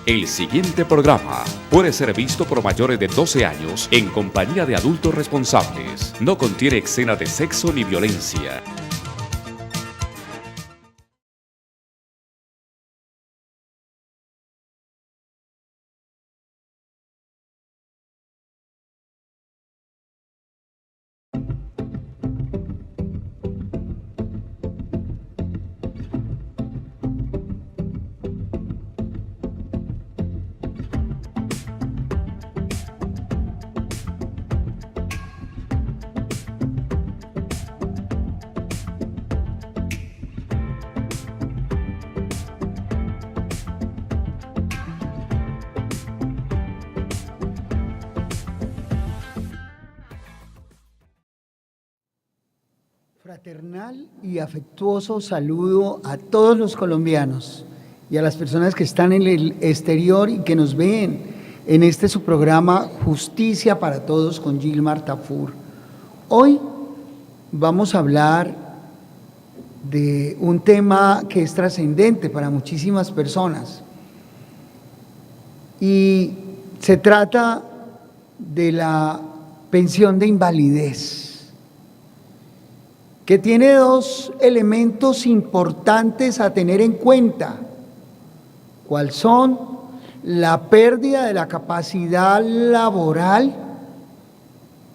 El siguiente programa puede ser visto por mayores de 12 años en compañía de adultos responsables. No contiene escenas de sexo ni violencia. Fraternal y afectuoso saludo a todos los colombianos y a las personas que están en el exterior y que nos ven en este su programa Justicia para Todos con Gilmar Tafur. Hoy vamos a hablar de un tema que es trascendente para muchísimas personas y se trata de la pensión de invalidez, que tiene dos elementos importantes a tener en cuenta, cuáles son la pérdida de la capacidad laboral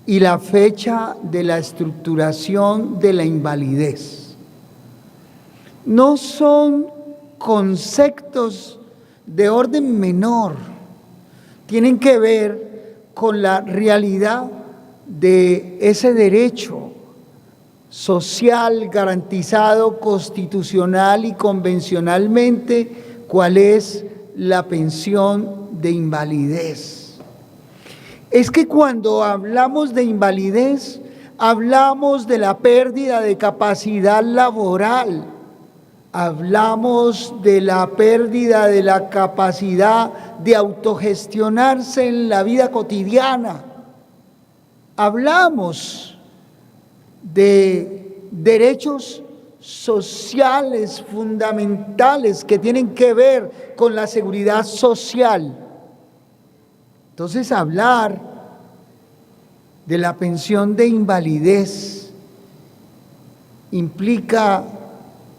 y la fecha de la estructuración de la invalidez. No son conceptos de orden menor, tienen que ver con la realidad de ese derecho social garantizado constitucional y convencionalmente, cuál es la pensión de invalidez. Es que cuando hablamos de invalidez, hablamos de la pérdida de capacidad laboral, hablamos de la pérdida de la capacidad de autogestionarse en la vida cotidiana, hablamos de derechos sociales fundamentales que tienen que ver con la seguridad social. Entonces, hablar de la pensión de invalidez implica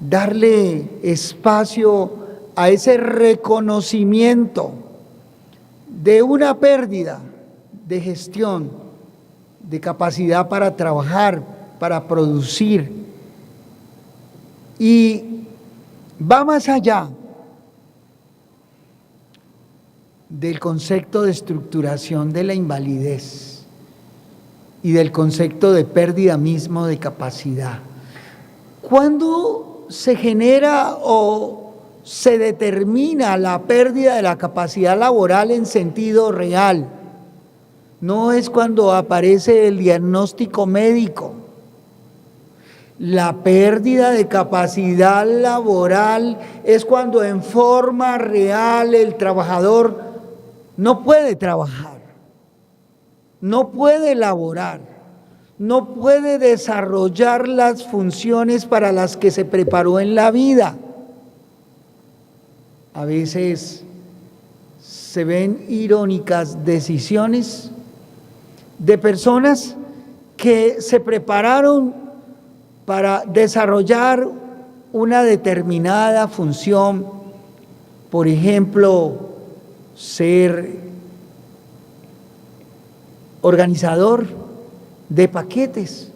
darle espacio a ese reconocimiento de una pérdida de gestión, de capacidad para trabajar, para producir, y va más allá del concepto de estructuración de la invalidez y del concepto de pérdida mismo de capacidad. ¿Cuándo se genera o se determina la pérdida de la capacidad laboral en sentido real? No es cuando aparece el diagnóstico médico. La pérdida de capacidad laboral es cuando en forma real el trabajador no puede trabajar, no puede laborar, no puede desarrollar las funciones para las que se preparó en la vida. A veces se ven irónicas decisiones de personas que se prepararon para desarrollar una determinada función, por ejemplo, ser organizador de paquetes,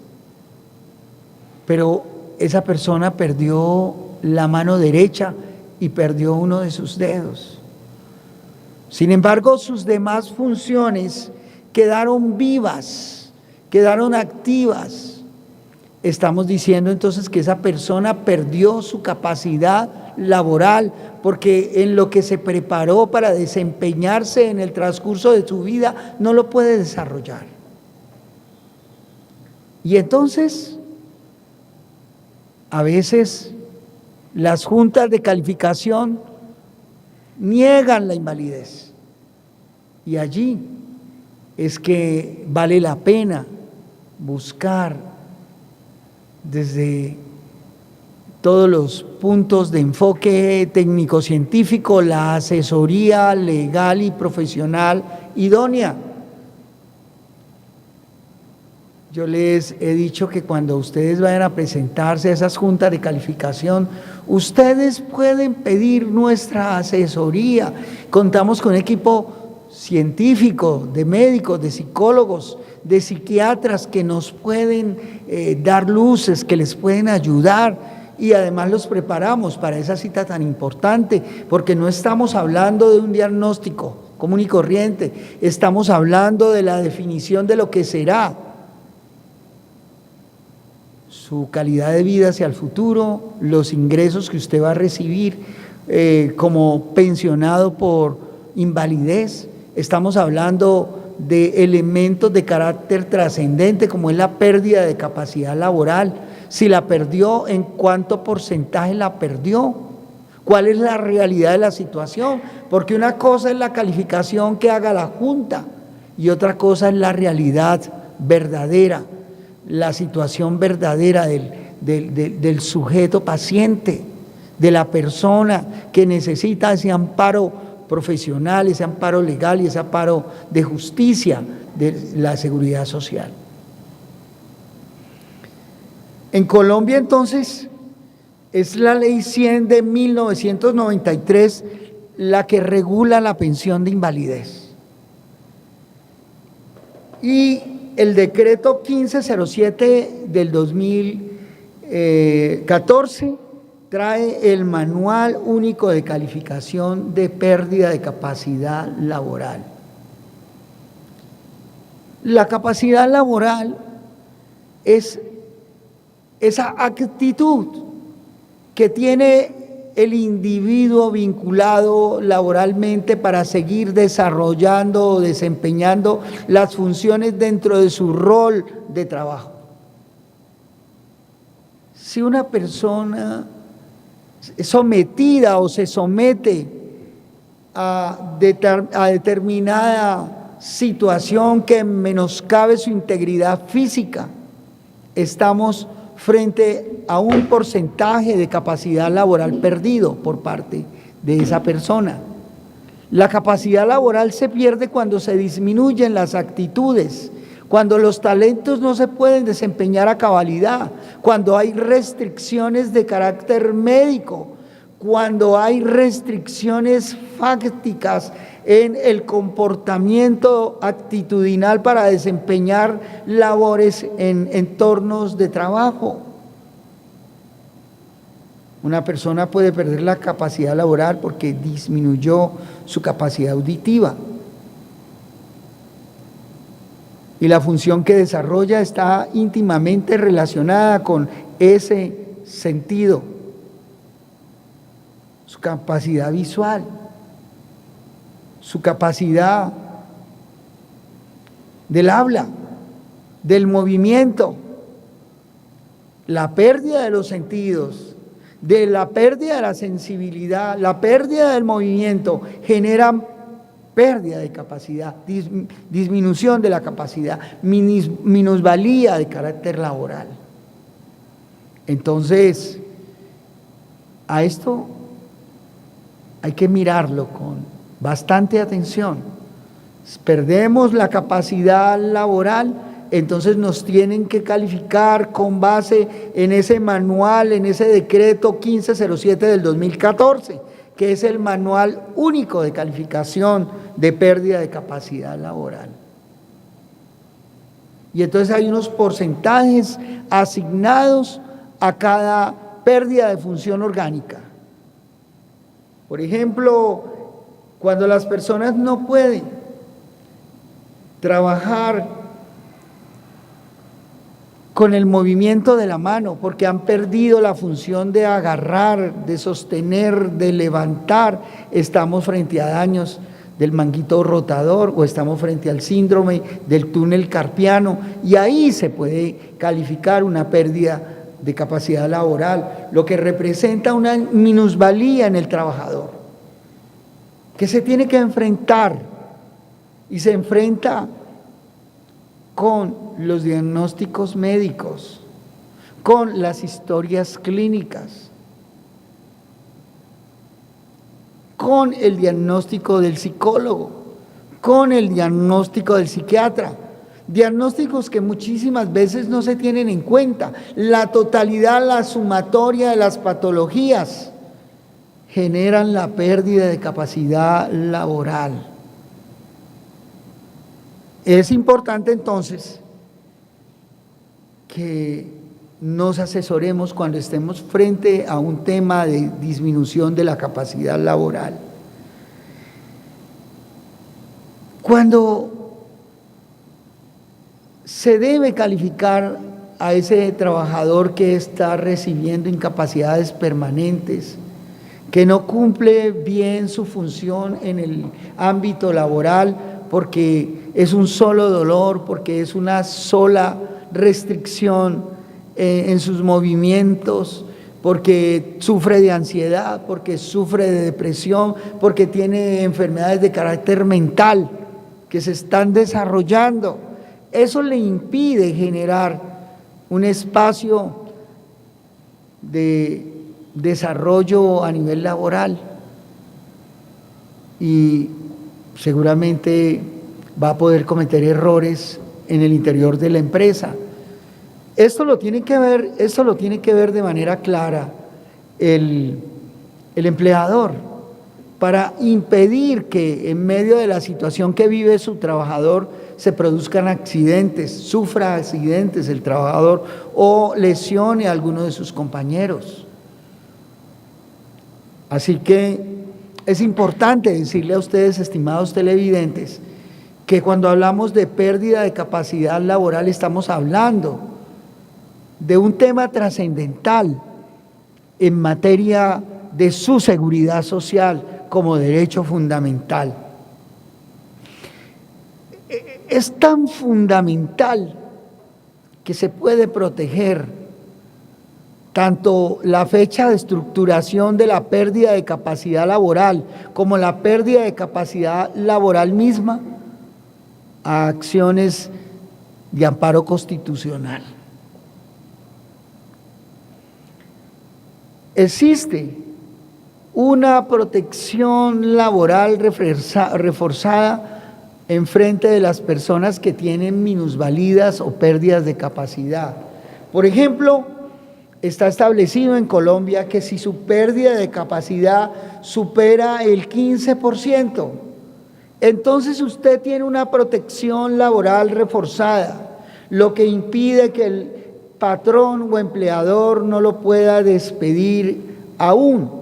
pero esa persona perdió la mano derecha y perdió uno de sus dedos. Sin embargo, sus demás funciones quedaron vivas, quedaron activas. Estamos diciendo entonces que esa persona perdió su capacidad laboral porque en lo que se preparó para desempeñarse en el transcurso de su vida no lo puede desarrollar. Y entonces, a veces las juntas de calificación niegan la invalidez y allí es que vale la pena buscar desde todos los puntos de enfoque técnico-científico, la asesoría legal y profesional idónea. Yo les he dicho que cuando ustedes vayan a presentarse a esas juntas de calificación, ustedes pueden pedir nuestra asesoría. Contamos con un equipo científico, de médicos, de psicólogos, de psiquiatras que nos pueden dar luces, que les pueden ayudar, y además los preparamos para esa cita tan importante, porque no estamos hablando de un diagnóstico común y corriente, estamos hablando de la definición de lo que será su calidad de vida hacia el futuro, los ingresos que usted va a recibir como pensionado por invalidez. Estamos hablando de elementos de carácter trascendente, como es la pérdida de capacidad laboral. Si la perdió, ¿en cuánto porcentaje la perdió? ¿Cuál es la realidad de la situación? Porque una cosa es la calificación que haga la Junta y otra cosa es la realidad verdadera, la situación verdadera del sujeto paciente, de la persona que necesita ese amparo profesional, ese amparo legal y ese amparo de justicia de la seguridad social. En Colombia, entonces, es la Ley 100 de 1993 la que regula la pensión de invalidez. Y el decreto 1507 del 2014 trae el Manual Único de Calificación de Pérdida de Capacidad Laboral. La capacidad laboral es esa actitud que tiene el individuo vinculado laboralmente para seguir desarrollando o desempeñando las funciones dentro de su rol de trabajo. Si una persona es sometida o se somete a determinada situación que menoscabe su integridad física, estamos frente a un porcentaje de capacidad laboral perdido por parte de esa persona. La capacidad laboral se pierde cuando se disminuyen las actitudes, cuando los talentos no se pueden desempeñar a cabalidad, cuando hay restricciones de carácter médico, cuando hay restricciones fácticas en el comportamiento actitudinal para desempeñar labores en entornos de trabajo. Una persona puede perder la capacidad laboral porque disminuyó su capacidad auditiva. Y la función que desarrolla está íntimamente relacionada con ese sentido, su capacidad visual, su capacidad del habla, del movimiento. La pérdida de los sentidos, de la pérdida de la sensibilidad, la pérdida del movimiento generan pérdida de capacidad, disminución de la capacidad, minusvalía de carácter laboral. Entonces, a esto hay que mirarlo con bastante atención. Perdemos la capacidad laboral, entonces nos tienen que calificar con base en ese manual, en ese decreto 1507 del 2014, que es el Manual Único de Calificación de Pérdida de Capacidad Laboral. Y entonces hay unos porcentajes asignados a cada pérdida de función orgánica. Por ejemplo, cuando las personas no pueden trabajar con el movimiento de la mano, porque han perdido la función de agarrar, de sostener, de levantar, estamos frente a daños del manguito rotador o estamos frente al síndrome del túnel carpiano, y ahí se puede calificar una pérdida de capacidad laboral, lo que representa una minusvalía en el trabajador, que se tiene que enfrentar y se enfrenta con los diagnósticos médicos, con las historias clínicas, con el diagnóstico del psicólogo, con el diagnóstico del psiquiatra. Diagnósticos que muchísimas veces no se tienen en cuenta. La totalidad, la sumatoria de las patologías generan la pérdida de capacidad laboral. Es importante entonces que nos asesoremos cuando estemos frente a un tema de disminución de la capacidad laboral. Cuando se debe calificar a ese trabajador que está recibiendo incapacidades permanentes, que no cumple bien su función en el ámbito laboral porque es un solo dolor, porque es una sola restricción en sus movimientos, porque sufre de ansiedad, porque sufre de depresión, porque tiene enfermedades de carácter mental que se están desarrollando. Eso le impide generar un espacio de desarrollo a nivel laboral y seguramente va a poder cometer errores en el interior de la empresa. Esto lo tiene que ver de manera clara el empleador para impedir que en medio de la situación que vive su trabajador se produzcan accidentes, sufra accidentes el trabajador o lesione a alguno de sus compañeros. Así que es importante decirle a ustedes, estimados televidentes, que cuando hablamos de pérdida de capacidad laboral estamos hablando de un tema trascendental en materia de su seguridad social como derecho fundamental. Es tan fundamental que se puede proteger tanto la fecha de estructuración de la pérdida de capacidad laboral como la pérdida de capacidad laboral misma a acciones de amparo constitucional. Existe una protección laboral reforzada en frente de las personas que tienen minusvalidas o pérdidas de capacidad. Por ejemplo, está establecido en Colombia que si su pérdida de capacidad supera el 15%, entonces usted tiene una protección laboral reforzada, lo que impide que el patrón o empleador no lo pueda despedir aún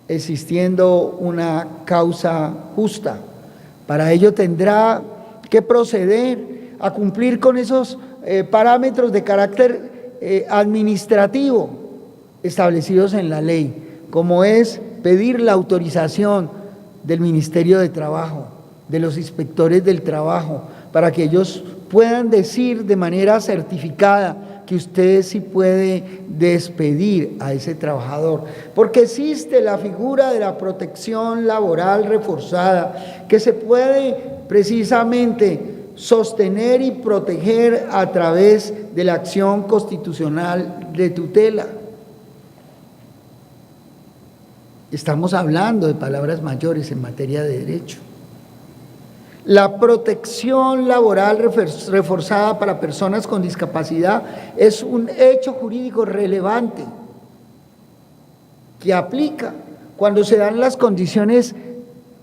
existiendo una causa justa. Para ello tendrá que proceder a cumplir con esos parámetros de carácter administrativo establecidos en la ley, como es pedir la autorización del Ministerio de Trabajo, de los inspectores del trabajo, para que ellos puedan decir de manera certificada que usted sí puede despedir a ese trabajador, porque existe la figura de la protección laboral reforzada que se puede precisamente sostener y proteger a través de la acción constitucional de tutela. Estamos hablando de palabras mayores en materia de derecho. La protección laboral reforzada para personas con discapacidad es un hecho jurídico relevante que aplica cuando se dan las condiciones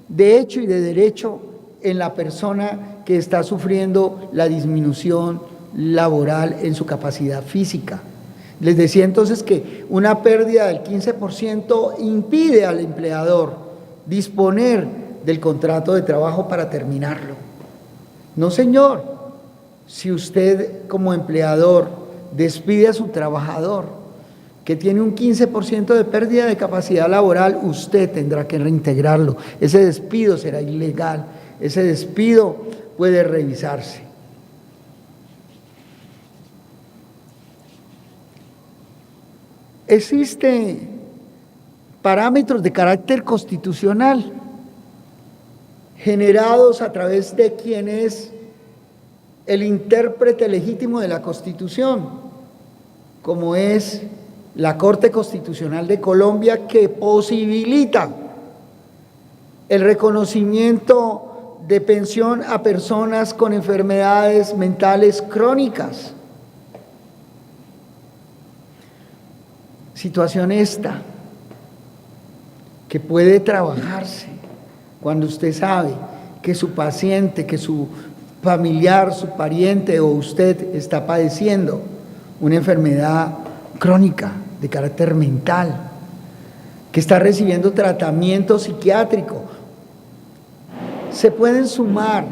de hecho y de derecho en la persona que está sufriendo la disminución laboral en su capacidad física. Les decía entonces que una pérdida del 15% impide al empleador disponer del contrato de trabajo para terminarlo. No, señor, si usted como empleador despide a su trabajador que tiene un 15% de pérdida de capacidad laboral, usted tendrá que reintegrarlo. Ese despido será ilegal, ese despido puede revisarse. Existen parámetros de carácter constitucional generados a través de quien es el intérprete legítimo de la Constitución, como es la Corte Constitucional de Colombia, que posibilita el reconocimiento de pensión a personas con enfermedades mentales crónicas. Situación esta que puede trabajarse cuando usted sabe que su paciente, que su familiar, su pariente o usted está padeciendo una enfermedad crónica de carácter mental, que está recibiendo tratamiento psiquiátrico. Se pueden sumar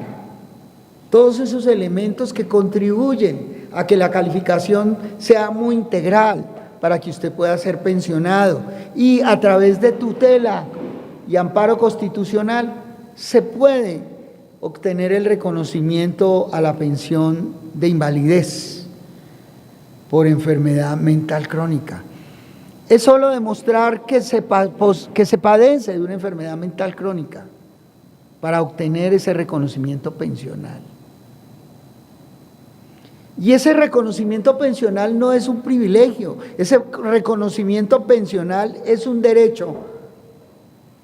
todos esos elementos que contribuyen a que la calificación sea muy integral para que usted pueda ser pensionado, y a través de tutela y amparo constitucional se puede obtener el reconocimiento a la pensión de invalidez por enfermedad mental crónica. Es solo demostrar que se padece de una enfermedad mental crónica para obtener ese reconocimiento pensional. Y ese reconocimiento pensional no es un privilegio, ese reconocimiento pensional es un derecho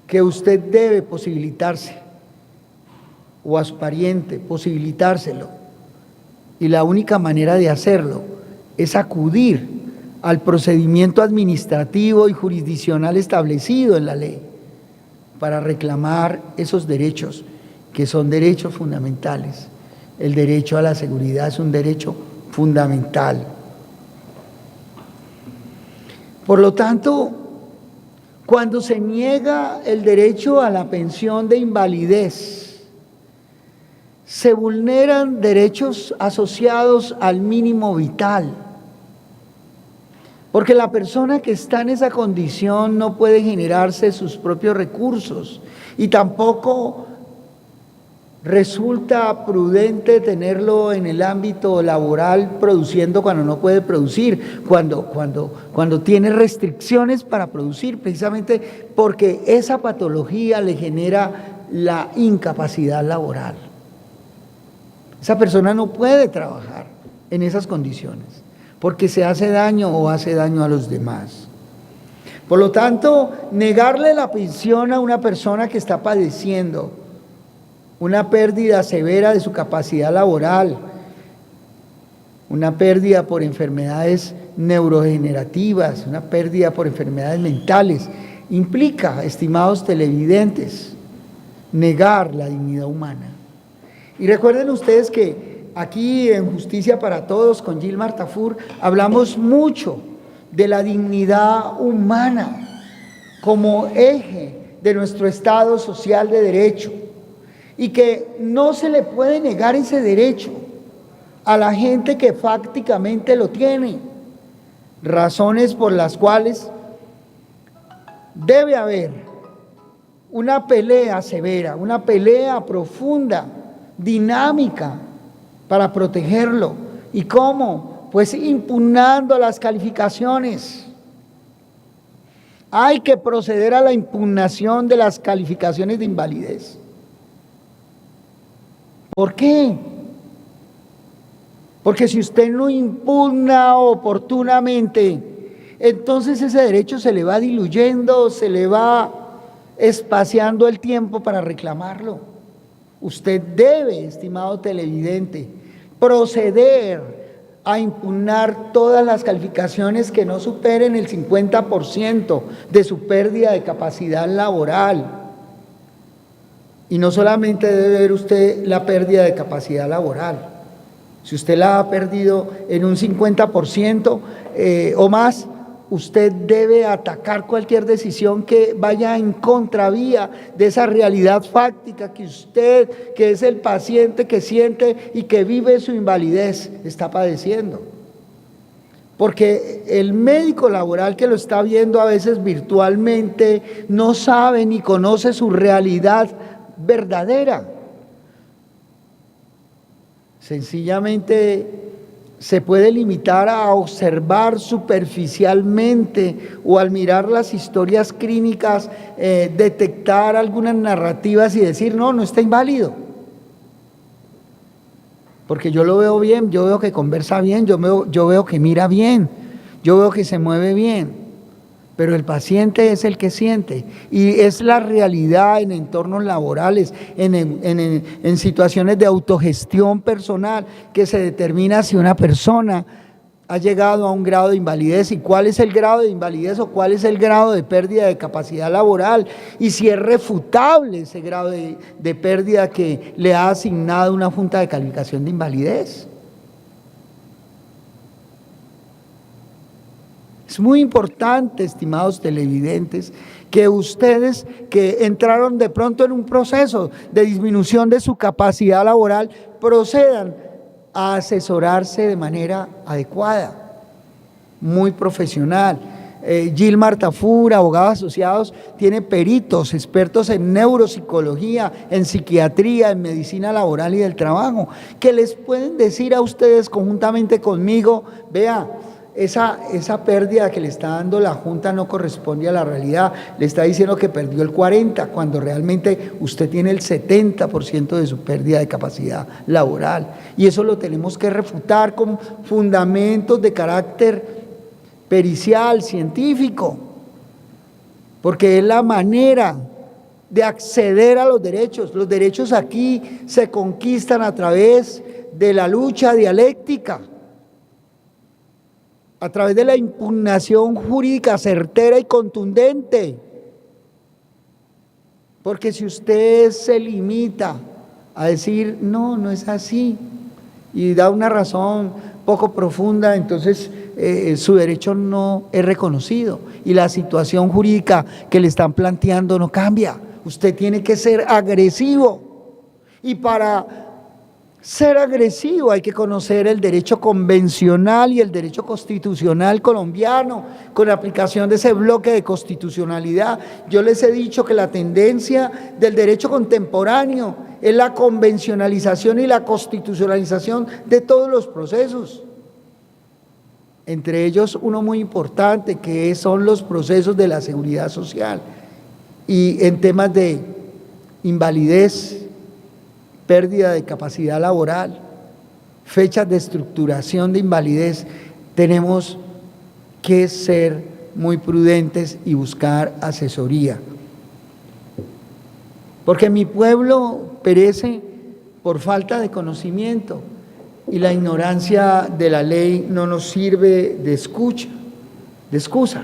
que usted debe posibilitarse, o a su pariente posibilitárselo. Y la única manera de hacerlo es acudir al procedimiento administrativo y jurisdiccional establecido en la ley para reclamar esos derechos, que son derechos fundamentales. El derecho a la seguridad es un derecho fundamental. Por lo tanto, cuando se niega el derecho a la pensión de invalidez, se vulneran derechos asociados al mínimo vital, porque la persona que está en esa condición no puede generarse sus propios recursos y tampoco resulta prudente tenerlo en el ámbito laboral produciendo cuando no puede producir, cuando tiene restricciones para producir, precisamente porque esa patología le genera la incapacidad laboral. Esa persona no puede trabajar en esas condiciones porque se hace daño o hace daño a los demás. Por lo tanto, negarle la pensión a una persona que está padeciendo una pérdida severa de su capacidad laboral, una pérdida por enfermedades neurodegenerativas, una pérdida por enfermedades mentales, implica, estimados televidentes, negar la dignidad humana. Y recuerden ustedes que aquí en Justicia para Todos, con Gilmar Tafur, hablamos mucho de la dignidad humana como eje de nuestro Estado social de derecho, y que no se le puede negar ese derecho a la gente que fácticamente lo tiene, razones por las cuales debe haber una pelea severa, una pelea profunda, dinámica, para protegerlo. ¿Y cómo? Pues impugnando las calificaciones. Hay que proceder a la impugnación de las calificaciones de invalidez. ¿Por qué? Porque si usted no impugna oportunamente, entonces ese derecho se le va diluyendo, se le va espaciando el tiempo para reclamarlo. Usted debe, estimado televidente, proceder a impugnar todas las calificaciones que no superen el 50% de su pérdida de capacidad laboral. Y no solamente debe ver usted la pérdida de capacidad laboral. Si usted la ha perdido en un 50% o más, usted debe atacar cualquier decisión que vaya en contravía de esa realidad fáctica que usted, que es el paciente que siente y que vive su invalidez, está padeciendo. Porque el médico laboral que lo está viendo a veces virtualmente no sabe ni conoce su realidad verdadera. Sencillamente se puede limitar a observar superficialmente o al mirar las historias clínicas, detectar algunas narrativas y decir, no está inválido. Porque yo lo veo bien, yo veo que conversa bien, yo veo que mira bien, yo veo que se mueve bien. pero el paciente es el que siente, y es la realidad en entornos laborales, en situaciones de autogestión personal, que se determina si una persona ha llegado a un grado de invalidez y cuál es el grado de invalidez o cuál es el grado de pérdida de capacidad laboral, y si es refutable ese grado de pérdida que le ha asignado una junta de calificación de invalidez. Es muy importante, estimados televidentes, que ustedes que entraron de pronto en un proceso de disminución de su capacidad laboral procedan a asesorarse de manera adecuada, muy profesional. Gilmar Tafur, abogados asociados, tiene peritos, expertos en neuropsicología, en psiquiatría, en medicina laboral y del trabajo, que les pueden decir a ustedes conjuntamente conmigo: vea, esa pérdida que le está dando la Junta no corresponde a la realidad, le está diciendo que perdió el 40%, cuando realmente usted tiene el 70% de su pérdida de capacidad laboral, y eso lo tenemos que refutar con fundamentos de carácter pericial, científico, porque es la manera de acceder a los derechos. Los derechos aquí se conquistan a través de la lucha dialéctica, a través de la impugnación jurídica certera y contundente. Porque si usted se limita a decir no, no es así, y da una razón poco profunda, entonces su derecho no es reconocido y la situación jurídica que le están planteando no cambia. Usted tiene que ser agresivo, y para ser agresivo hay que conocer el derecho convencional y el derecho constitucional colombiano, con la aplicación de ese bloque de constitucionalidad. Yo les he dicho que la tendencia del derecho contemporáneo es la convencionalización y la constitucionalización de todos los procesos, entre ellos uno muy importante que son los procesos de la seguridad social, y en temas de invalidez, pérdida de capacidad laboral, fechas de estructuración de invalidez, tenemos que ser muy prudentes y buscar asesoría. Porque mi pueblo perece por falta de conocimiento, y la ignorancia de la ley no nos sirve de excusa.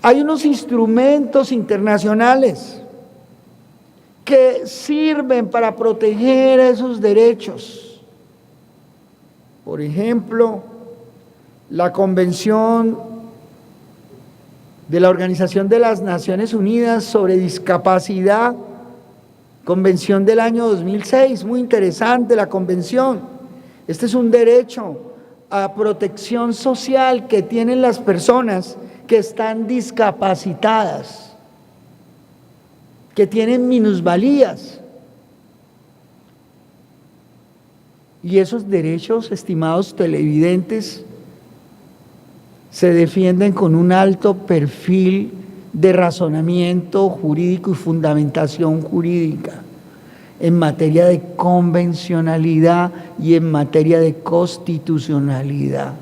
Hay unos instrumentos internacionales que sirven para proteger esos derechos. Por ejemplo, la Convención de la Organización de las Naciones Unidas sobre Discapacidad, Convención del año 2006, muy interesante la convención. Este es un derecho a protección social que tienen las personas que están discapacitadas, que tienen minusvalías. Y esos derechos, estimados televidentes, se defienden con un alto perfil de razonamiento jurídico y fundamentación jurídica en materia de convencionalidad y en materia de constitucionalidad.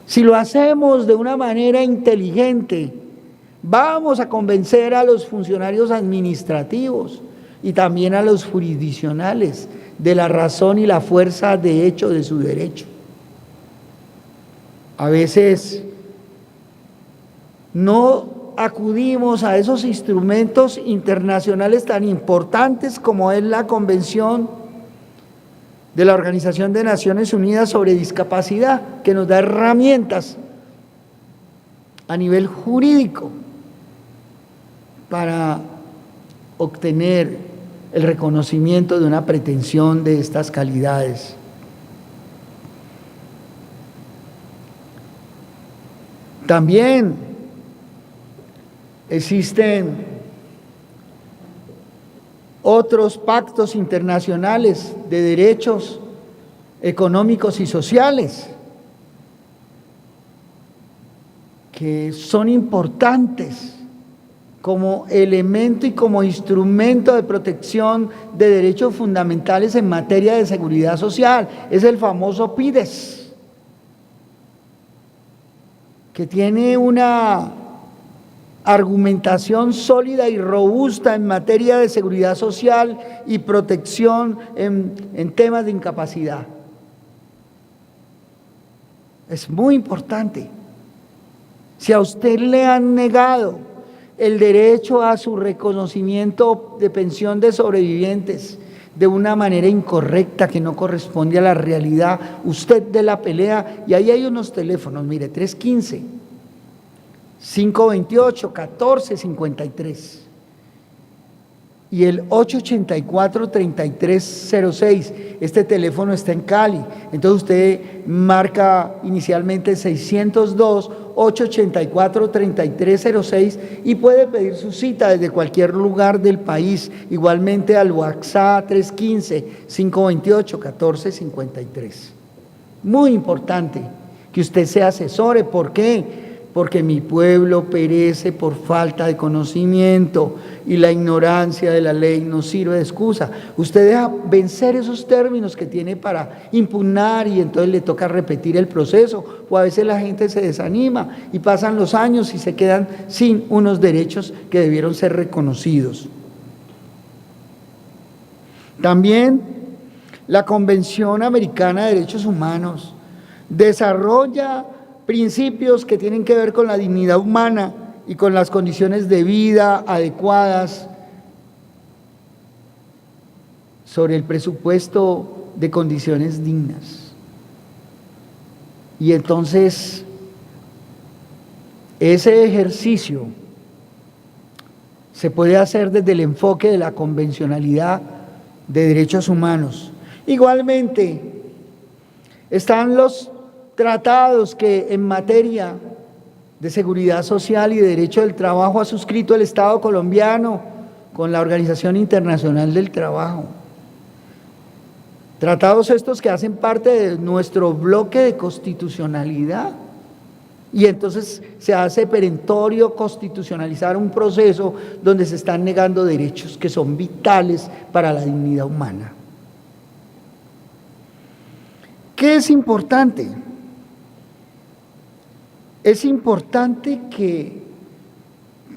Si lo hacemos de una manera inteligente, vamos a convencer a los funcionarios administrativos y también a los jurisdiccionales de la razón y la fuerza de hecho de su derecho. A veces no acudimos a esos instrumentos internacionales tan importantes como es la Convención de la Organización de Naciones Unidas sobre Discapacidad, que nos da herramientas a nivel jurídico para obtener el reconocimiento de una pretensión de estas calidades. También existen otros pactos internacionales de derechos económicos y sociales que son importantes como elemento y como instrumento de protección de derechos fundamentales en materia de seguridad social. Es el famoso PIDES. que tiene una argumentación sólida y robusta en materia de seguridad social y protección en temas de incapacidad. Es muy importante. Si a usted le han negado el derecho a su reconocimiento de pensión de sobrevivientes de una manera incorrecta que no corresponde a la realidad, usted de la pelea, y ahí hay unos teléfonos, mire, 315-528-1453 y el 884-3306. Este teléfono está en Cali, entonces usted marca inicialmente 602-884-3306 y puede pedir su cita desde cualquier lugar del país, igualmente al WhatsApp 315-528-1453. Muy importante que usted se asesore. ¿Por qué? Porque mi pueblo perece por falta de conocimiento y la ignorancia de la ley no sirve de excusa. Usted deja vencer esos términos que tiene para impugnar y entonces le toca repetir el proceso, o a veces la gente se desanima y pasan los años y se quedan sin unos derechos que debieron ser reconocidos. También la Convención Americana de Derechos Humanos desarrolla principios que tienen que ver con la dignidad humana y con las condiciones de vida adecuadas, sobre el presupuesto de condiciones dignas. Y entonces, ese ejercicio se puede hacer desde el enfoque de la convencionalidad de derechos humanos. Igualmente, están los tratados que en materia de seguridad social y de derecho del trabajo ha suscrito el Estado colombiano con la Organización Internacional del Trabajo. Tratados estos que hacen parte de nuestro bloque de constitucionalidad, y entonces se hace perentorio constitucionalizar un proceso donde se están negando derechos que son vitales para la dignidad humana. ¿Qué es importante? Es importante que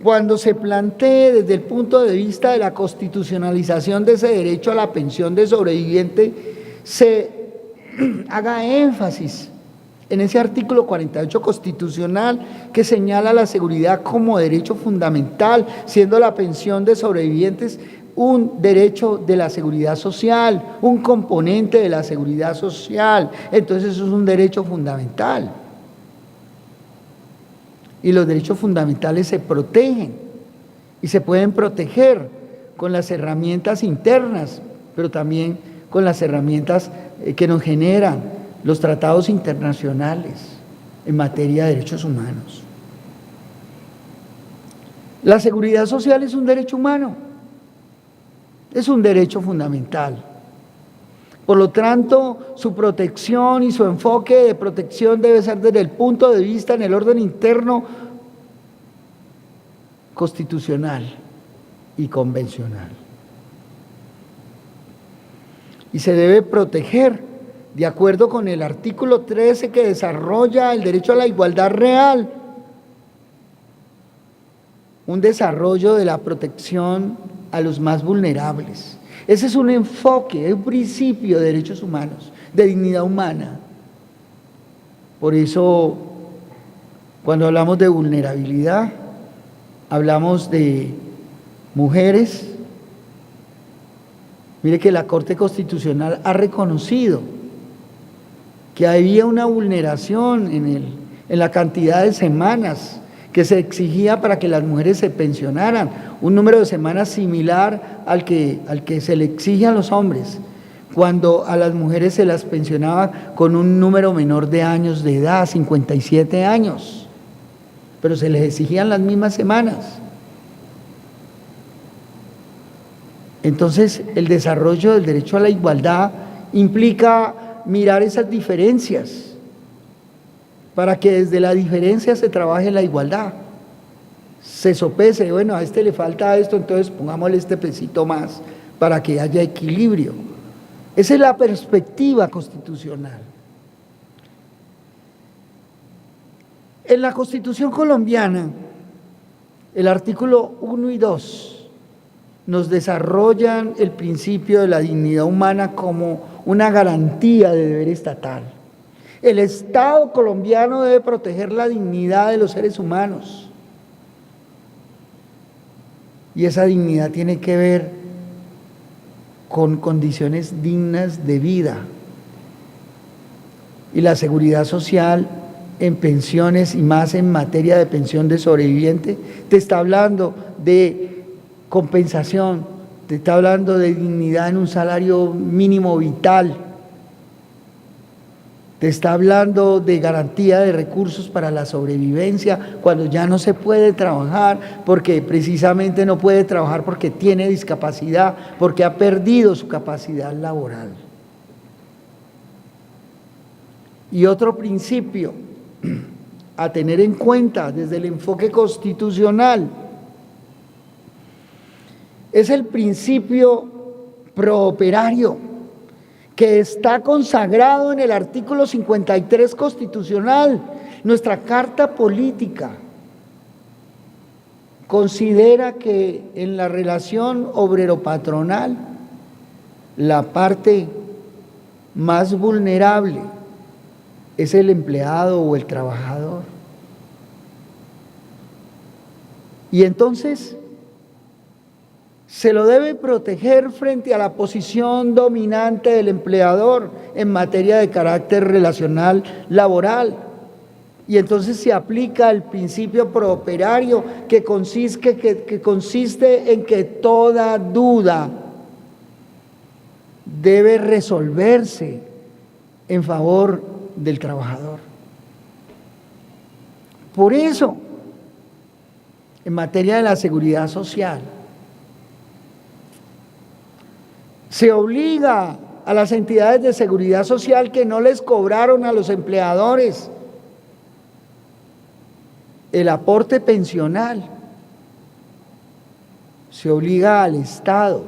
cuando se plantee desde el punto de vista de la constitucionalización de ese derecho a la pensión de sobreviviente, se haga énfasis en ese artículo 48 constitucional que señala la seguridad como derecho fundamental, siendo la pensión de sobrevivientes un derecho de la seguridad social, un componente de la seguridad social. Entonces eso es un derecho fundamental. Y los derechos fundamentales se protegen y se pueden proteger con las herramientas internas, pero también con las herramientas que nos generan los tratados internacionales en materia de derechos humanos. La seguridad social es un derecho humano, es un derecho fundamental. Por lo tanto, su protección y su enfoque de protección debe ser desde el punto de vista en el orden interno constitucional y convencional. Y se debe proteger de acuerdo con el artículo 13 que desarrolla el derecho a la igualdad real, un desarrollo de la protección a los más vulnerables. Ese es un enfoque, es un principio de derechos humanos, de dignidad humana. Por eso, cuando hablamos de vulnerabilidad, hablamos de mujeres. Mire que la Corte Constitucional ha reconocido que había una vulneración en la cantidad de semanas que se exigía para que las mujeres se pensionaran, un número de semanas similar al que se le exige a los hombres, cuando a las mujeres se las pensionaba con un número menor de años de edad, 57 años, pero se les exigían las mismas semanas. Entonces, el desarrollo del derecho a la igualdad implica mirar esas diferencias, para que desde la diferencia se trabaje la igualdad, se sopese, bueno, a este le falta esto, entonces pongámosle este pesito más para que haya equilibrio. Esa es la perspectiva constitucional. En la Constitución colombiana, el artículo 1 y 2 nos desarrollan el principio de la dignidad humana como una garantía de deber estatal. El Estado colombiano debe proteger la dignidad de los seres humanos. Y esa dignidad tiene que ver con condiciones dignas de vida. Y la seguridad social en pensiones y más en materia de pensión de sobreviviente, te está hablando de compensación, te está hablando de dignidad en un salario mínimo vital, te está hablando de garantía de recursos para la sobrevivencia cuando ya no se puede trabajar, porque precisamente no puede trabajar porque tiene discapacidad, porque ha perdido su capacidad laboral. Y otro principio a tener en cuenta desde el enfoque constitucional es el principio prooperario, que está consagrado en el artículo 53 constitucional. Nuestra Carta Política considera que en la relación obrero-patronal la parte más vulnerable es el empleado o el trabajador. Y entonces se lo debe proteger frente a la posición dominante del empleador en materia de carácter relacional laboral. Y entonces se aplica el principio prooperario que consiste en que toda duda debe resolverse en favor del trabajador. Por eso, en materia de la seguridad social, se obliga a las entidades de seguridad social que no les cobraron a los empleadores el aporte pensional. Se obliga al Estado,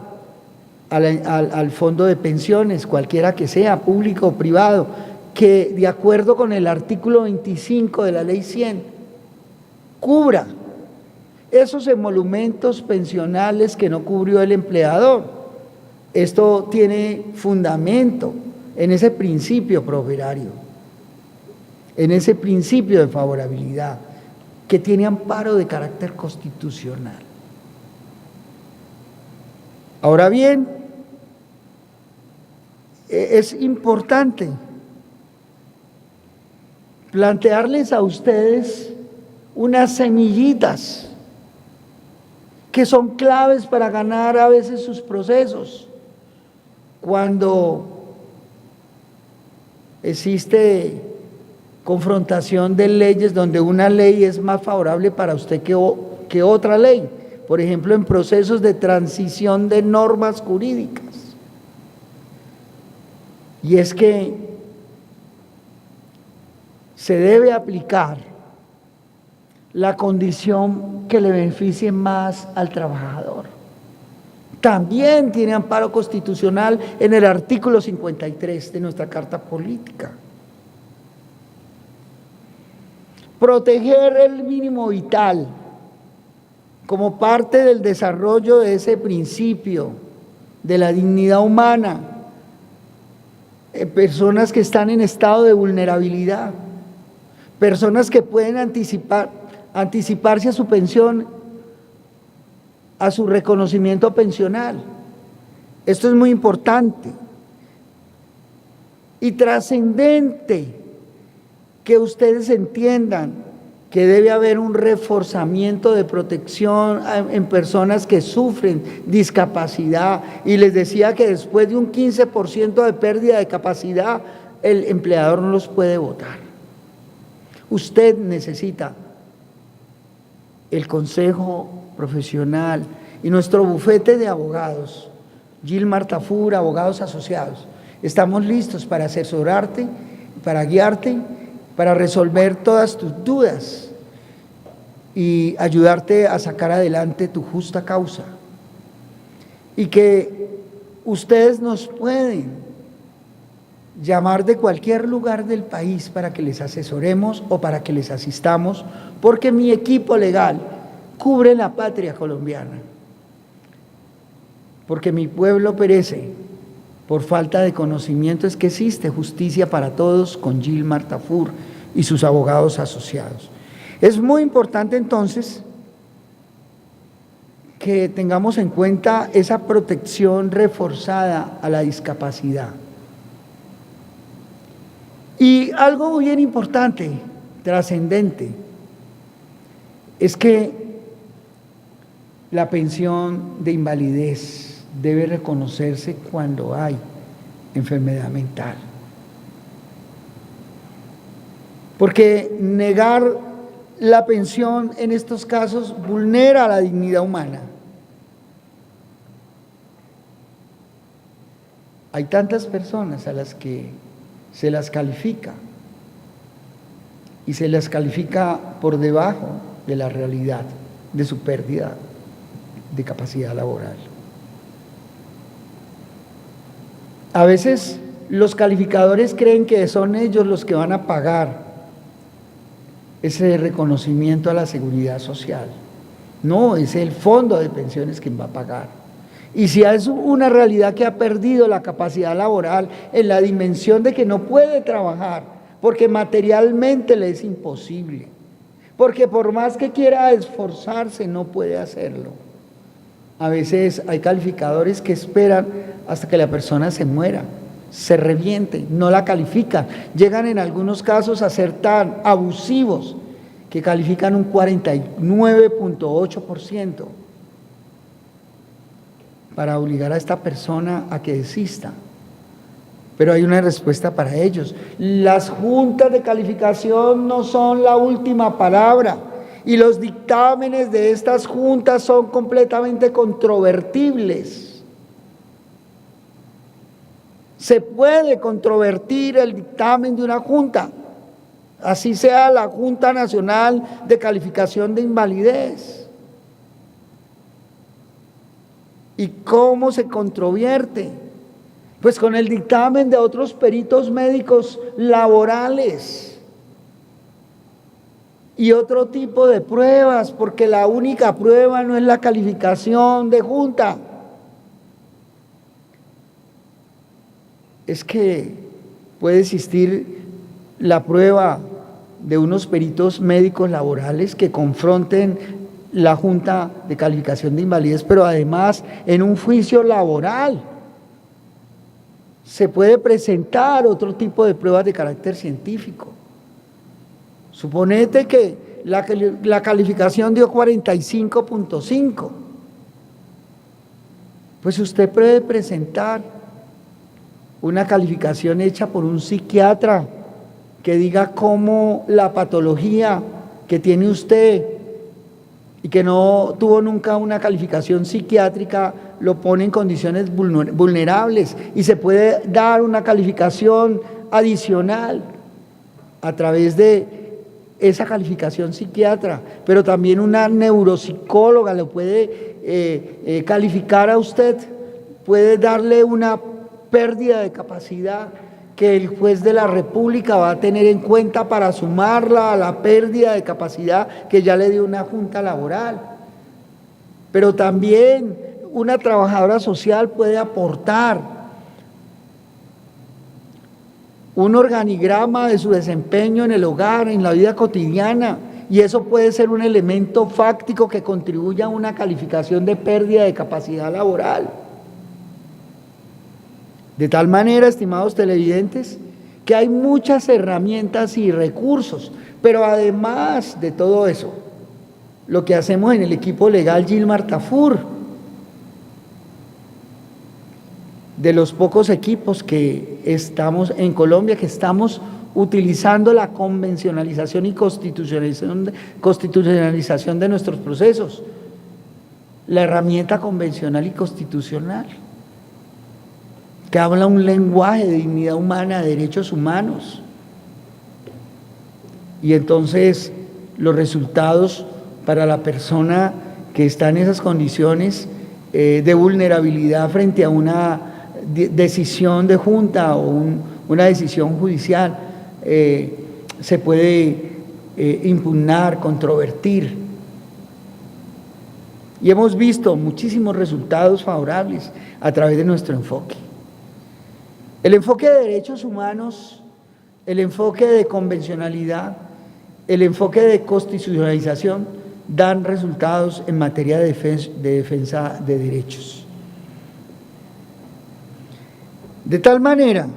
al fondo de pensiones, cualquiera que sea, público o privado, que de acuerdo con el artículo 25 de la Ley 100, cubra esos emolumentos pensionales que no cubrió el empleador. Esto tiene fundamento en ese principio prooperario, en ese principio de favorabilidad, que tiene amparo de carácter constitucional. Ahora bien, es importante plantearles a ustedes unas semillitas que son claves para ganar a veces sus procesos. Cuando existe confrontación de leyes donde una ley es más favorable para usted que otra ley, por ejemplo, en procesos de transición de normas jurídicas. Y es que se debe aplicar la condición que le beneficie más al trabajador. También tiene amparo constitucional en el artículo 53 de nuestra Carta Política. Proteger el mínimo vital como parte del desarrollo de ese principio de la dignidad humana en personas que están en estado de vulnerabilidad, personas que pueden anticiparse a su pensión, a su reconocimiento pensional. Esto es muy importante y trascendente, que ustedes entiendan que debe haber un reforzamiento de protección en personas que sufren discapacidad. Y les decía que después de un 15% de pérdida de capacidad, el empleador no los puede votar. Usted necesita el consejo profesional y nuestro bufete de abogados, Gilmar Tafur, abogados asociados. Estamos listos para asesorarte, para guiarte, para resolver todas tus dudas y ayudarte a sacar adelante tu justa causa. Y que ustedes nos pueden llamar de cualquier lugar del país para que les asesoremos o para que les asistamos, porque mi equipo legal cubre la patria colombiana, porque mi pueblo perece por falta de conocimiento. Es que existe justicia para todos con Gilmar Tafur y sus abogados asociados. Es muy importante entonces que tengamos en cuenta esa protección reforzada a la discapacidad. Y algo bien importante, trascendente, es que la pensión de invalidez debe reconocerse cuando hay enfermedad mental. Porque negar la pensión en estos casos vulnera la dignidad humana. Hay tantas personas a las que se las califica y se las califica por debajo de la realidad de su pérdida de capacidad laboral. A veces los calificadores creen que son ellos los que van a pagar ese reconocimiento a la seguridad social. No, es el fondo de pensiones quien va a pagar. Y si es una realidad que ha perdido la capacidad laboral en la dimensión de que no puede trabajar, porque materialmente le es imposible, porque por más que quiera esforzarse no puede hacerlo. A veces hay calificadores que esperan hasta que la persona se muera, se reviente, no la califican. Llegan en algunos casos a ser tan abusivos que califican un 49.8% para obligar a esta persona a que desista. Pero hay una respuesta para ellos. Las juntas de calificación no son la última palabra y los dictámenes de estas juntas son completamente controvertibles. Se puede controvertir el dictamen de una junta, así sea la Junta Nacional de Calificación de Invalidez. ¿Y cómo se controvierte? Pues con el dictamen de otros peritos médicos laborales y otro tipo de pruebas, porque la única prueba no es la calificación de junta. Es que puede existir la prueba de unos peritos médicos laborales que confronten la Junta de Calificación de Invalidez, pero además en un juicio laboral se puede presentar otro tipo de pruebas de carácter científico. Suponete que la calificación dio 45.5, pues usted puede presentar una calificación hecha por un psiquiatra que diga cómo la patología que tiene usted y que no tuvo nunca una calificación psiquiátrica lo pone en condiciones vulnerables, y se puede dar una calificación adicional a través de esa calificación psiquiatra, pero también una neuropsicóloga lo puede calificar a usted, puede darle una pérdida de capacidad que el juez de la República va a tener en cuenta para sumarla a la pérdida de capacidad que ya le dio una junta laboral. Pero también una trabajadora social puede aportar un organigrama de su desempeño en el hogar, en la vida cotidiana, y eso puede ser un elemento fáctico que contribuya a una calificación de pérdida de capacidad laboral. De tal manera, estimados televidentes, que hay muchas herramientas y recursos, pero además de todo eso, lo que hacemos en el equipo legal Gilmar Tafur, de los pocos equipos que estamos en Colombia, que estamos utilizando la convencionalización y constitucionalización de nuestros procesos, la herramienta convencional y constitucional, que habla un lenguaje de dignidad humana, de derechos humanos. Y entonces los resultados para la persona que está en esas condiciones de vulnerabilidad frente a una decisión de junta o una decisión judicial se puede impugnar, controvertir. Y hemos visto muchísimos resultados favorables a través de nuestro enfoque. El enfoque de derechos humanos, el enfoque de convencionalidad, el enfoque de constitucionalización dan resultados en materia de defensa de derechos. De tal manera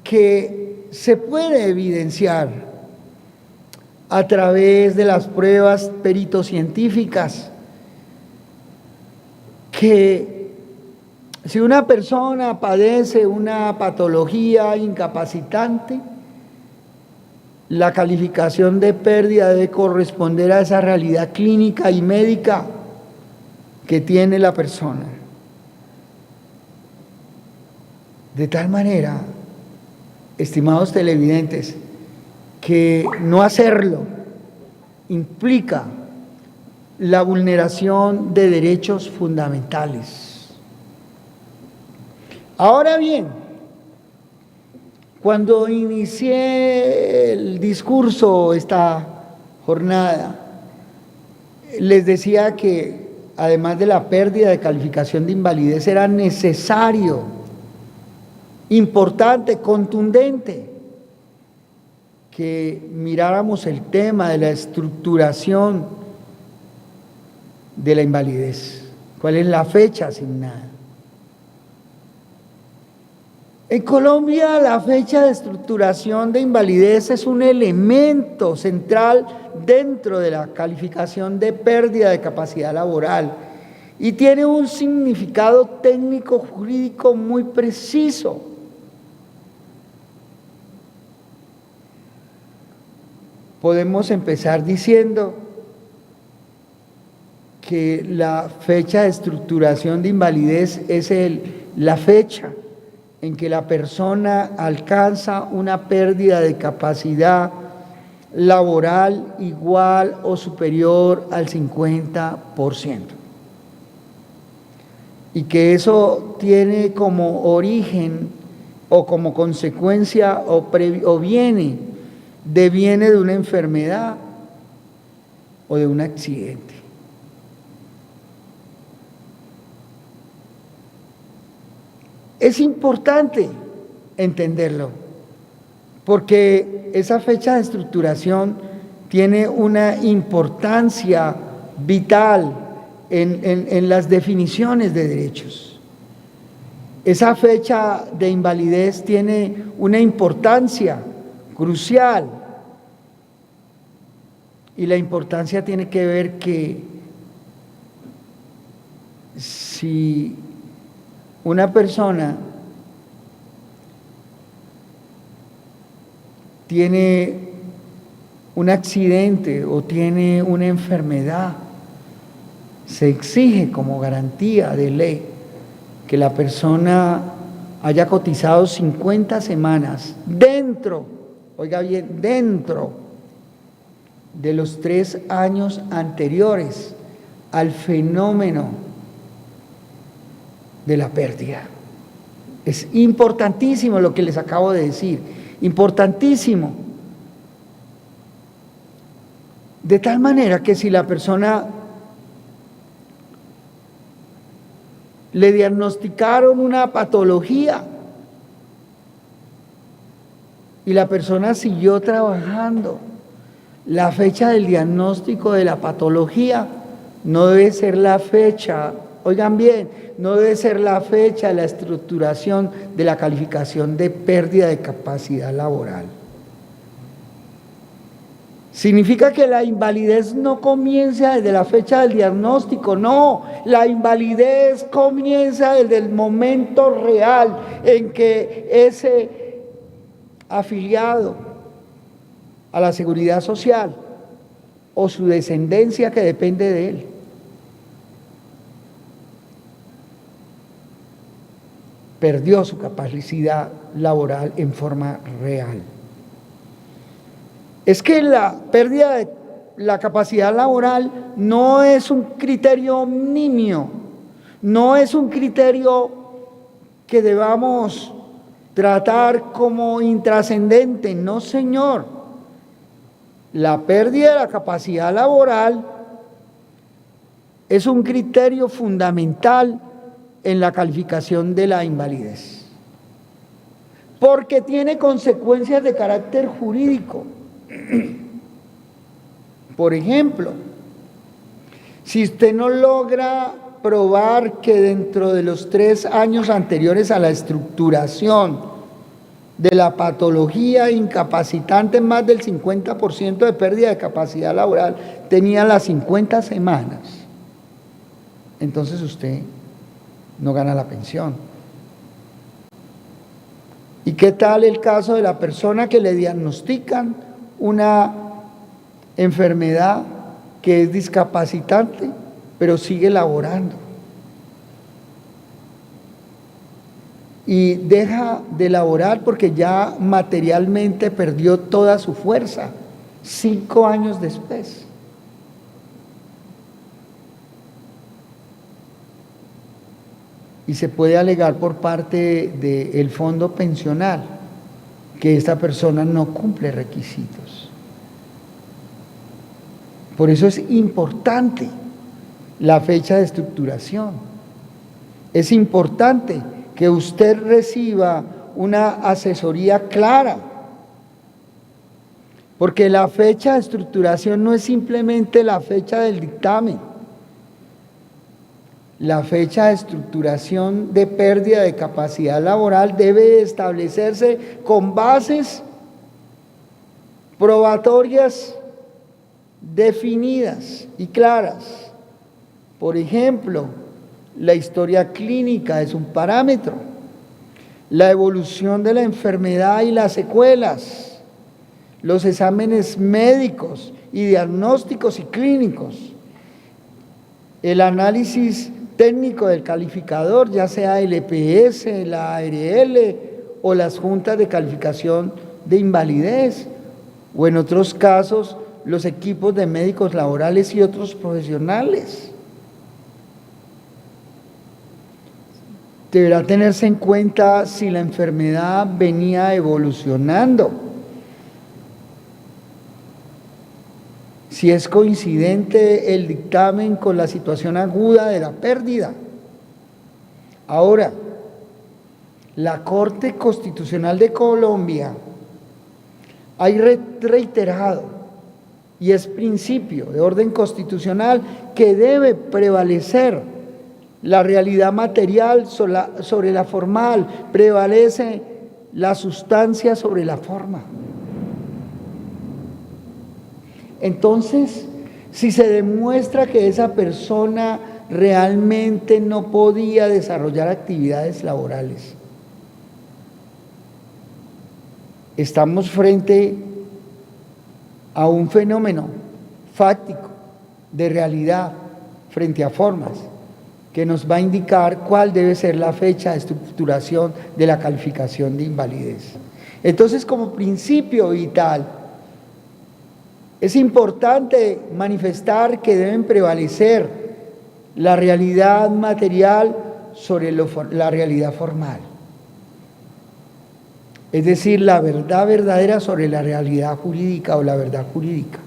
que se puede evidenciar a través de las pruebas peritocientíficas que si una persona padece una patología incapacitante, la calificación de pérdida debe corresponder a esa realidad clínica y médica que tiene la persona. De tal manera, estimados televidentes, que no hacerlo implica la vulneración de derechos fundamentales. Ahora bien, cuando inicié el discurso esta jornada, les decía que además de la pérdida de calificación de invalidez era necesario, importante, contundente, que miráramos el tema de la estructuración de la invalidez. ¿Cuál es la fecha asignada? En Colombia, la fecha de estructuración de invalidez es un elemento central dentro de la calificación de pérdida de capacidad laboral y tiene un significado técnico jurídico muy preciso. Podemos empezar diciendo que la fecha de estructuración de invalidez es la fecha en que la persona alcanza una pérdida de capacidad laboral igual o superior al 50%. Y que eso tiene como origen o como consecuencia deviene de una enfermedad o de un accidente. Es importante entenderlo, porque esa fecha de estructuración tiene una importancia vital en las definiciones de derechos. Esa fecha de invalidez tiene una importancia crucial, y la importancia tiene que ver que si una persona tiene un accidente o tiene una enfermedad, se exige como garantía de ley que la persona haya cotizado 50 semanas dentro, oiga bien, dentro de los 3 años anteriores al fenómeno de la pérdida. Es importantísimo lo que les acabo de decir, importantísimo. De tal manera que si la persona le diagnosticaron una patología y la persona siguió trabajando, la fecha del diagnóstico de la patología no debe ser la fecha, oigan bien, no debe ser la fecha de la estructuración de la calificación de pérdida de capacidad laboral. Significa que la invalidez no comienza desde la fecha del diagnóstico, no, la invalidez comienza desde el momento real en que ese afiliado a la seguridad social o su descendencia que depende de él perdió su capacidad laboral en forma real. Es que la pérdida de la capacidad laboral no es un criterio nimio, no es un criterio que debamos tratar como intrascendente. No, señor. La pérdida de la capacidad laboral es un criterio fundamental en la calificación de la invalidez, porque tiene consecuencias de carácter jurídico. Por ejemplo, si usted no logra probar que dentro de los 3 años anteriores a la estructuración de la patología incapacitante, más del 50% de pérdida de capacidad laboral tenía las 50 semanas, entonces usted no gana la pensión. ¿Y qué tal el caso de la persona que le diagnostican una enfermedad que es discapacitante, pero sigue laborando y deja de laborar porque ya materialmente perdió toda su fuerza 5 años después? Y se puede alegar por parte del fondo pensional que esta persona no cumple requisitos. Por eso es importante la fecha de estructuración. Es importante que usted reciba una asesoría clara, porque la fecha de estructuración no es simplemente la fecha del dictamen. La fecha de estructuración de pérdida de capacidad laboral debe establecerse con bases probatorias definidas y claras. Por ejemplo, la historia clínica es un parámetro, la evolución de la enfermedad y las secuelas, los exámenes médicos y diagnósticos y clínicos, el análisis técnico del calificador, ya sea el EPS, la ARL o las juntas de calificación de invalidez, o en otros casos los equipos de médicos laborales y otros profesionales. Deberá tenerse en cuenta si la enfermedad venía evolucionando, si es coincidente el dictamen con la situación aguda de la pérdida. Ahora, la Corte Constitucional de Colombia ha reiterado, y es principio de orden constitucional, que debe prevalecer la realidad material sobre la formal, prevalece la sustancia sobre la forma. Entonces, si se demuestra que esa persona realmente no podía desarrollar actividades laborales, estamos frente a un fenómeno fáctico de realidad frente a formas que nos va a indicar cuál debe ser la fecha de estructuración de la calificación de invalidez. Entonces, como principio vital, es importante manifestar que deben prevalecer la realidad material sobre la realidad formal. Es decir, la verdad verdadera sobre la realidad jurídica o la verdad jurídica.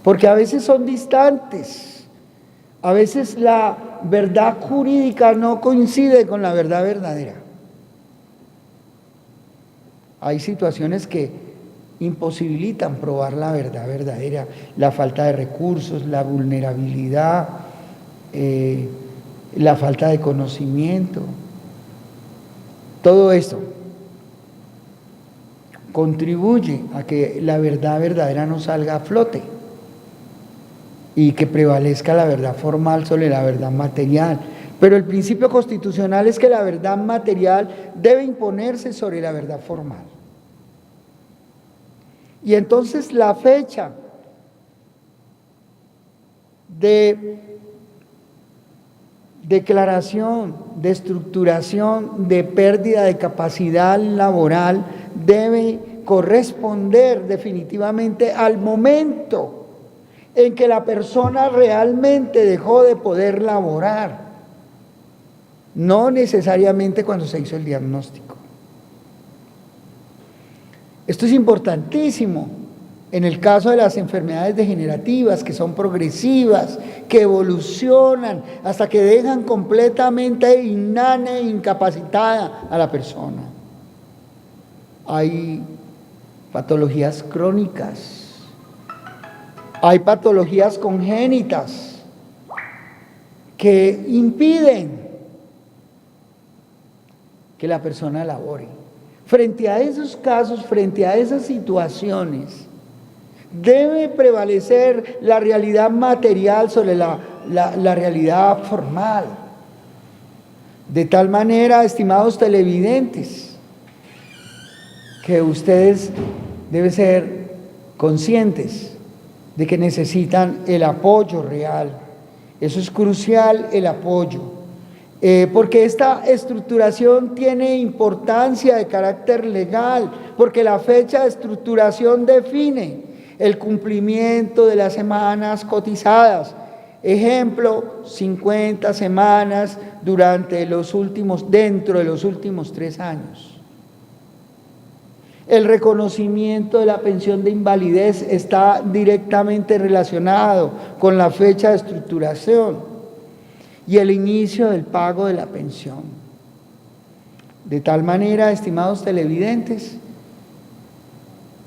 Porque a veces son distantes, a veces la verdad jurídica no coincide con la verdad verdadera. Hay situaciones que imposibilitan probar la verdad verdadera, la falta de recursos, la vulnerabilidad, la falta de conocimiento. Todo esto contribuye a que la verdad verdadera no salga a flote y que prevalezca la verdad formal sobre la verdad material. Pero el principio constitucional es que la verdad material debe imponerse sobre la verdad formal. Y entonces la fecha de declaración, de estructuración de pérdida de capacidad laboral debe corresponder definitivamente al momento en que la persona realmente dejó de poder laborar, no necesariamente cuando se hizo el diagnóstico. Esto es importantísimo en el caso de las enfermedades degenerativas, que son progresivas, que evolucionan hasta que dejan completamente inane, incapacitada a la persona. Hay patologías crónicas, hay patologías congénitas que impiden que la persona labore. Frente a esos casos, frente a esas situaciones, debe prevalecer la realidad material sobre la realidad formal. De tal manera, estimados televidentes, que ustedes deben ser conscientes de que necesitan el apoyo real. Eso es crucial, el apoyo. Porque esta estructuración tiene importancia de carácter legal, porque la fecha de estructuración define el cumplimiento de las semanas cotizadas. Ejemplo, 50 semanas dentro de los últimos 3 años. El reconocimiento de la pensión de invalidez está directamente relacionado con la fecha de estructuración y el inicio del pago de la pensión. De tal manera, estimados televidentes,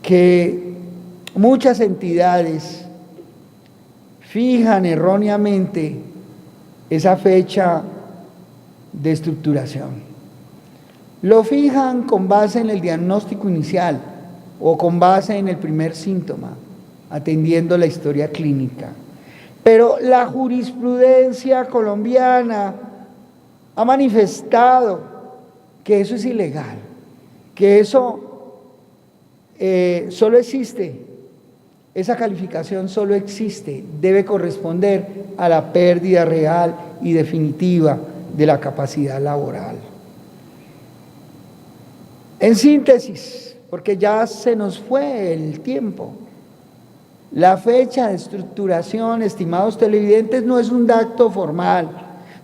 que muchas entidades fijan erróneamente esa fecha de estructuración. Lo fijan con base en el diagnóstico inicial o con base en el primer síntoma, atendiendo la historia clínica. Pero la jurisprudencia colombiana ha manifestado que eso es ilegal, que eso solo existe, esa calificación solo existe, debe corresponder a la pérdida real y definitiva de la capacidad laboral. En síntesis, porque ya se nos fue el tiempo, la fecha de estructuración, estimados televidentes, no es un dato formal,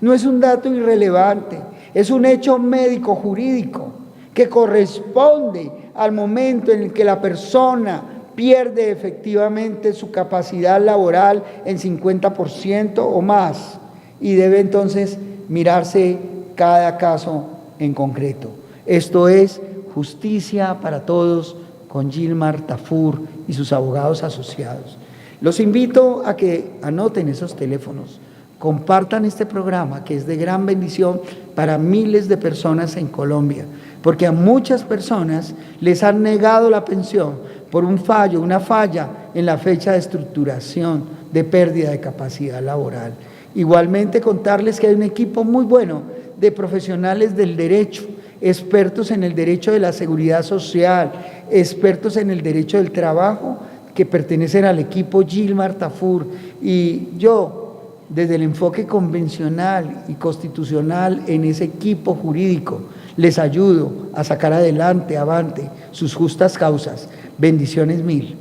no es un dato irrelevante, es un hecho médico-jurídico que corresponde al momento en el que la persona pierde efectivamente su capacidad laboral en 50% o más y debe entonces mirarse cada caso en concreto. Esto es Justicia para Todos con Gilmar Tafur y sus abogados asociados. Los invito a que anoten esos teléfonos, compartan este programa que es de gran bendición para miles de personas en Colombia, porque a muchas personas les han negado la pensión por un fallo, una falla en la fecha de estructuración de pérdida de capacidad laboral. Igualmente contarles que hay un equipo muy bueno de profesionales del derecho, expertos en el derecho de la seguridad social, expertos en el derecho del trabajo, que pertenecen al equipo Gilmar Tafur, y yo, desde el enfoque convencional y constitucional en ese equipo jurídico, les ayudo a sacar adelante, avante, sus justas causas. Bendiciones mil.